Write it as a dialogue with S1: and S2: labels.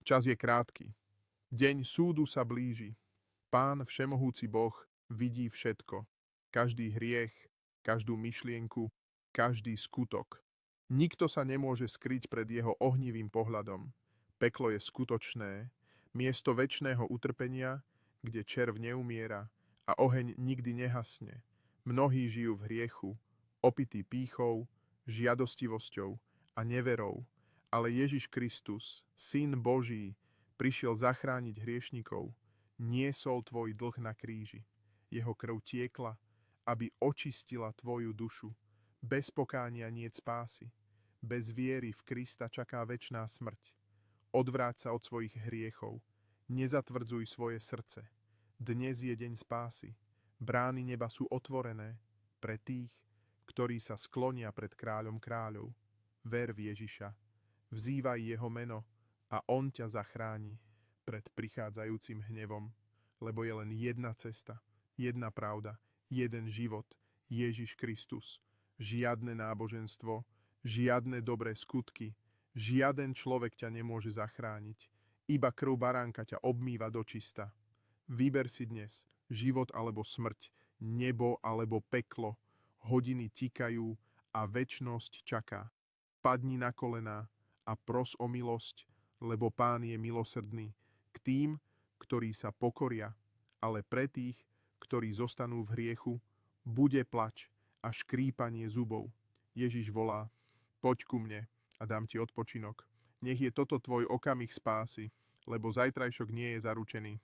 S1: Čas je krátky. Deň súdu sa blíži. Pán Všemohúci Boh vidí všetko. Každý hriech, každú myšlienku, každý skutok. Nikto sa nemôže skryť pred jeho ohnivým pohľadom. Peklo je skutočné, miesto večného utrpenia, kde červ neumiera a oheň nikdy nehasne. Mnohí žijú v hriechu, opití pýchou, žiadostivosťou a neverou. Ale Ježiš Kristus, Syn Boží, prišiel zachrániť hriešnikov, niesol tvoj dlh na kríži. Jeho krv tiekla, aby očistila tvoju dušu. Bez pokánia niet spásy. Bez viery v Krista čaká večná smrť. Odvráť sa od svojich hriechov. Nezatvrdzuj svoje srdce. Dnes je deň spásy. Brány neba sú otvorené pre tých, ktorí sa sklonia pred kráľom kráľov. Ver v Ježiša. Vzývaj jeho meno a on ťa zachráni pred prichádzajúcim hnevom, lebo je len jedna cesta, jedna pravda, jeden život, Ježiš Kristus. Žiadne náboženstvo, žiadne dobré skutky, žiaden človek ťa nemôže zachrániť. Iba krv baránka ťa obmýva dočista. Vyber si dnes život alebo smrť, nebo alebo peklo. Hodiny tikajú a večnosť čaká. Padni na kolená a pros o milosť, lebo Pán je milosrdný k tým, ktorí sa pokoria, ale pre tých, ktorí zostanú v hriechu, bude plač a škrípanie zubov. Ježiš volá, poď ku mne a dám ti odpočinok. Nech je toto tvoj okamih spásy, lebo zajtrajšok nie je zaručený.